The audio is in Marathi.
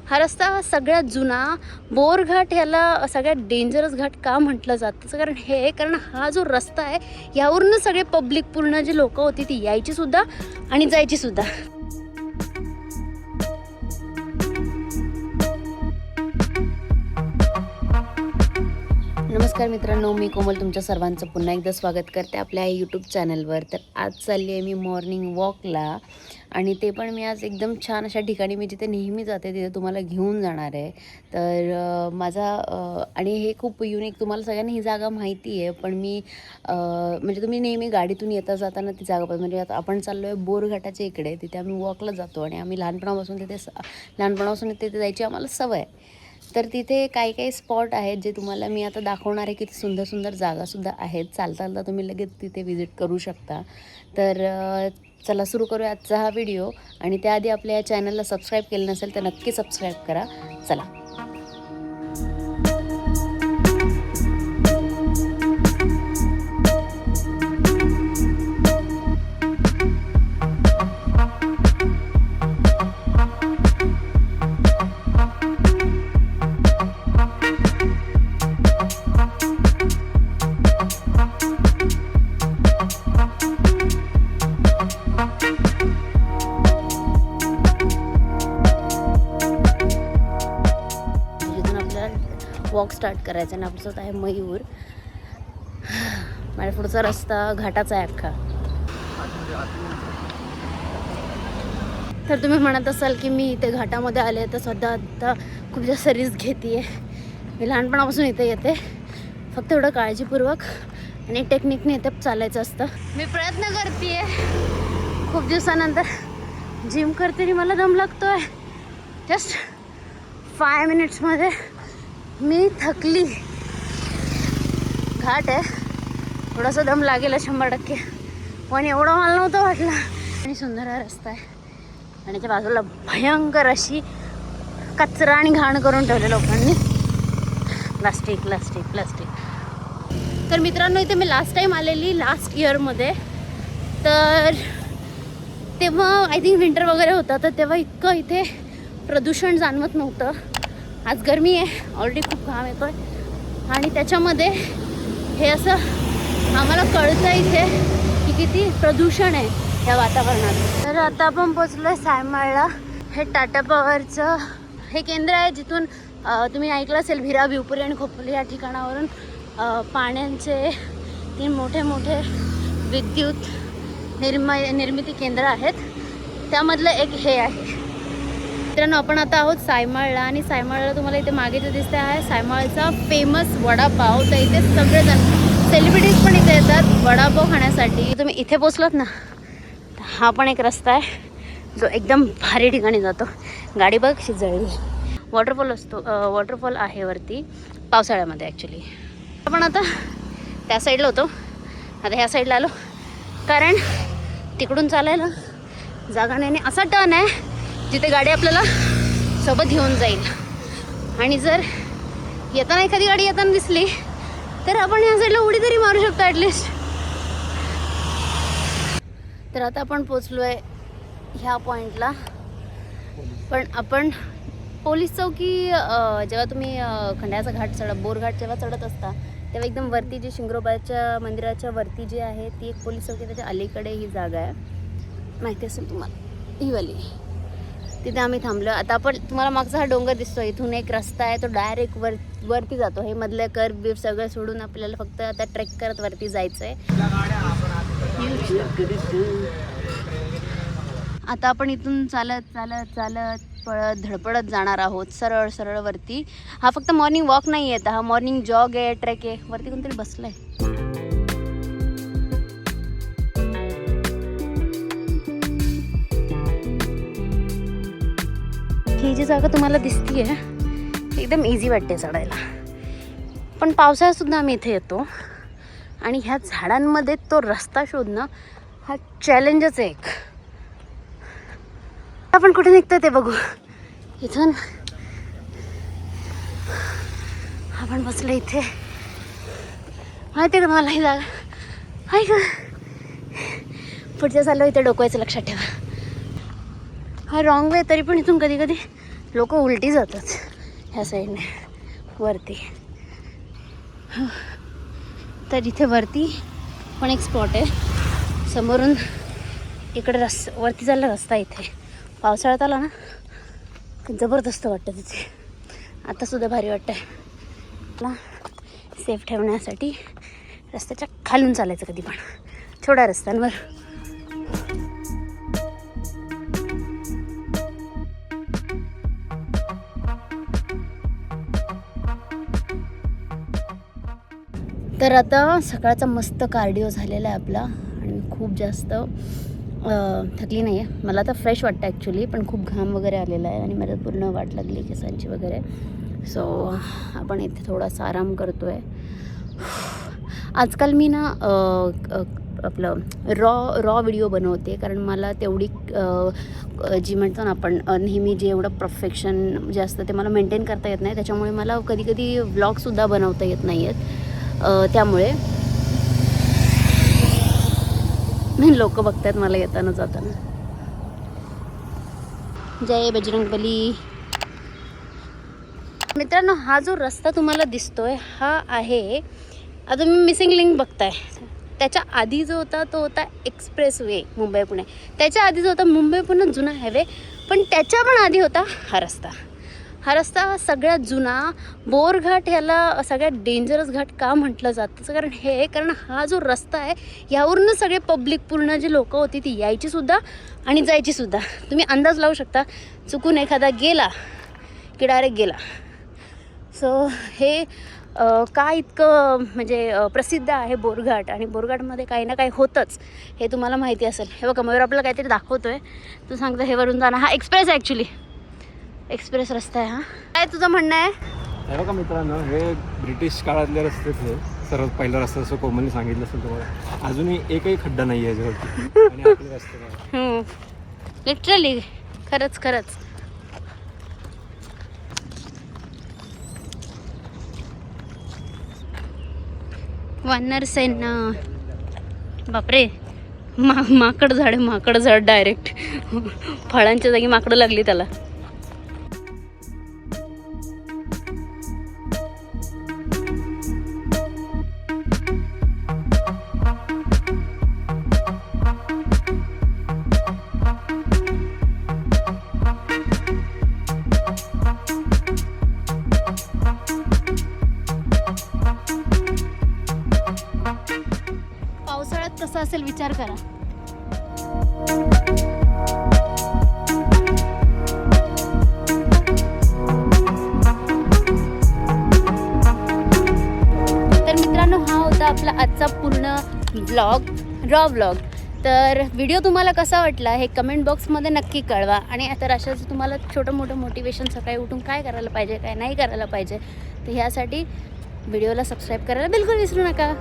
हा रस्ता सगळ्यात जुना बोरघाट ह्याला सगळ्यात डेंजरस घाट का म्हटलं जातं कारण हा जो रस्ता आहे यावरूनच सगळे पब्लिक पूर्ण जी लोकं होती ती यायची सुद्धा आणि जायची सुद्धा. नमस्कार मित्रांनो, मी कोमल तुमच्या सर्वांचं पुन्हा एकदा स्वागत करते आपल्या यूट्यूब चॅनलवर. तर आज चालली आहे मी मॉर्निंग वॉकला आणि ते पण मी आज एकदम छान अशा ठिकाणी मी जिथे नेहमी जाते तिथे तुम्हाला घेऊन जाणार आहे. तर माझा आणि हे खूप युनिक, तुम्हाला सगळ्यांना ही जागा माहिती आहे पण मी म्हणजे तुम्ही नेहमी गाडीतून येता जाताना ती जागा म्हणजे आता आपण चाललो आहे बोरघाटाच्या इकडे, तिथे आम्ही वॉकला जातो आणि आम्ही लहानपणापासून तिथे जायची आम्हाला सवय आहे. तर तिथे काही काही स्पॉट आहेत जे तुम्हाला मी आता दाखवणार आहे. किती सुंदर सुंदर जागासुद्धा आहेत, चालता तुम्ही लगेच तिथे व्हिजिट करू शकता. तर चला सुरू करूया आजचा हा व्हिडिओ. आणि त्याआधी आपल्या या चॅनलला सबस्क्राईब केलं नसेल तर नक्की सबस्क्राईब करा. चला. वॉक स्टार्ट करायचं आणि आपलं आहे मयूर. माझ्या पुढचा रस्ता घाटाचा आहे अख्खा. तर तुम्ही म्हणत असाल की मी इथे घाटामध्ये आले तर सध्या आता खूप जास्त रिस्क घेते आहे. मी लहानपणापासून इथे येते, फक्त एवढं काळजीपूर्वक आणि टेक्निकने इथे चालायचं असतं. मी प्रयत्न करते आहे, खूप दिवसानंतर जिम करते आणि मला दम लागतो आहे. जस्ट 5 मिनिट्समध्ये मी थकली. घाट आहे, थोडासा दम लागेल 100%, पण एवढं मला नव्हतं वाटलं. आणि सुंदर हा रस्ता आहे आणि त्या बाजूला भयंकर अशी कचरा आणि घाण करून ठेवले लोकांनी. प्लास्टिक. तर मित्रांनो, इथे मी लास्ट टाईम आलेली लास्ट इयरमध्ये, तर तेव्हा आय थिंक विंटर वगैरे होता, तर तेव्हा इतकं इथे प्रदूषण जाणवत नव्हतं. आज गरमी आहे, ऑलरेडी खूप घाम येतो आहे आणि त्याच्यामध्ये हे असं आम्हाला कळतं इथे की किती प्रदूषण आहे या वातावरणात. तर आता आपण पोचलो आहे सायमाळला. हे टाटा पॉवरचं हे केंद्र आहे जिथून तुम्ही ऐकलं असेल विरा, भिवपुरी आणि खोपोली या ठिकाणावरून पाण्याचे 3 मोठे विद्युत निर्मिती केंद्र आहेत. त्यामधलं एक हे आहे. मित्रांनो, आपण आता आहोत सायमाळला आणि सायमाळला तुम्हाला इथे मागे जे दिसते आहे सायमाळचा फेमस वडापाव. तर इथे सगळेजण सेलिब्रिटीज पण इथे येतात वडापाव खाण्यासाठी. तुम्ही इथे पोचलात ना, हा पण एक रस्ता आहे जो एकदम भारी ठिकाणी जातो. गाडी बघ कशी जळली. वॉटरफॉल आहे वरती पावसाळ्यामध्ये ॲक्च्युली. आपण आता त्या साईडला होतो, आता ह्या साईडला आलो कारण तिकडून चालायला जागा नाही. असा टर्न आहे जिथे गाडी आपल्याला सोबत घेऊन जाईल आणि जर येताना एखादी गाडी येताना दिसली तर आपण या साईडला उडी तरी मारू शकतो ॲटलिस्ट. तर आता आपण पोचलो आहे ह्या पॉईंटला. पण आपण पोलीस चौकी जेव्हा तुम्ही खंड्याचा घाट बोरघाट जेव्हा चढत असता तेव्हा एकदम वरती जी शिंगरोबाच्या मंदिराच्या वरती जी आहे ती एक पोलीस चौकी, त्याच्या अलीकडे ही जागा आहे, माहिती असेल तुम्हाला ही वाली. तिथे आम्ही थांबलो. आता आपण तुम्हाला मागचा हा डोंगर दिसतो, इथून एक रस्ता आहे तो डायरेक्ट वरती जातो. हे मधले कर्व बिर्व सगळं सोडून आपल्याला फक्त आता ट्रेक करत वरती जायचं आहे. आता आपण इथून चालत पळत धडपडत जाणार आहोत सरळ वरती. हा फक्त मॉर्निंग वॉक नाही आहे, हा मॉर्निंग जॉग आहे, ट्रेक आहे. वरती कोणतरी बसलं आहे. ही जी जागा तुम्हाला दिसती आहे एकदम इझी वाटते चढायला, पण पावसाळ्यातसुद्धा आम्ही इथे येतो आणि ह्या झाडांमध्ये तो रस्ता शोधणं हा चॅलेंजच आहे एक. आपण कुठे निघतो ते बघू. इथून आपण बसलो इथे, माहिती आहे का मला ही जागा आहे का. पुढच्या चाललो इथे डोकवायचं लक्षात ठेवा. हा रॉंग वे, तरी पण इथून कधी कधी लोक उलटी जातात ह्या साईडने वरती. तर इथे वरती पण एक स्पॉट आहे समोरून. इकडे वरती जायला रस्ता. इथे पावसाळ्यात आला ना जबरदस्त वाटतं तिथे. आतासुद्धा भारी वाटतं आहे. मला सेफ ठेवण्यासाठी रस्त्याच्या खालून चालायचं कधी पण छोट्या रस्त्यांवर. तर आता सकाळचा मस्त कार्डिओ झालेला आहे आपला आणि खूप जास्त थकली नाही आहे. मला आता फ्रेश वाटतं ॲक्च्युली, पण खूप घाम वगैरे आलेला आहे आणि मला पूर्ण वाट लागली केसांची वगैरे. सो आपण इथे थोडासा आराम करतो आहे. आजकाल मी ना आपलं रॉ व्हिडिओ बनवते, कारण मला तेवढी जी म्हणतो ना आपण नेहमी जे एवढं परफेक्शन जे असतं ते मला मेंटेन करता येत नाही. त्याच्यामुळे मला कधी कधी व्लॉगसुद्धा बनवता येत नाही आहेत. त्यामुळे लोक बघतात मला येताना जाताना. जय बजरंगबली. मित्रांनो, हा जो रस्ता तुम्हाला दिसतोय हा आहे, आता मी मिसिंग लिंक बघताय, त्याच्या आधी जो होता तो होता एक्सप्रेस वे मुंबई पुणे. त्याच्या आधी जो होता मुंबई पुणे जुना हायवे, पण त्याच्या पण आधी होता हा रस्ता. हा रस्ता सगळ्यात जुना. बोरघाट ह्याला सगळ्यात डेंजरस घाट का म्हटलं जातं कारण हा जो रस्ता आहे ह्यावरूनच सगळे पब्लिक पूर्ण जी लोकं होती ती यायची सुद्धा आणि जायची सुद्धा. तुम्ही अंदाज लावू शकता चुकून एखादा गेला की डायरेक्ट गेला. सो हे का इतकं म्हणजे प्रसिद्ध आहे बोरघाट, आणि बोरघाटमध्ये काही ना काही होतंच हे तुम्हाला माहिती असेल. हे बघा मयूर आपल्याला काहीतरी दाखवतोय, तू सांगतो हे वरून जाणं. हा एक्सप्रेस आहे ॲक्च्युली, एक्सप्रेस रस्ता आहे हा. काय तुझं म्हणणं आहे? हे बघा मित्रांनो, हे ब्रिटिश काळातले रस्ते हे सर्वात पहिला रस्ता, असं कोमलने सांगितलं असेल तुम्हाला. अजूनही एकही खड्डा नाही आहे याच्यावरती. आणि आपले रस्ते लिटरली खरंच खरंच. वानर सेना. बापरे, माकड झाड डायरेक्ट फळांच्या जागी माकडं लागली त्याला. पावसाळ्यात कसा असेल विचार करा. तर मित्रांनो, हा होता आपला आजचा पूर्ण रॉ व्लॉग. तर व्हिडिओ तुम्हाला कसा वाटला हे कमेंट बॉक्समध्ये नक्की कळवा. आणि तर अशाच तुम्हाला छोटं मोठं मोटिवेशन सकाळी उठून काय करायला पाहिजे काय नाही करायला पाहिजे, तर ह्यासाठी व्हिडिओला सबस्क्राईब करायला बिलकुल विसरू नका.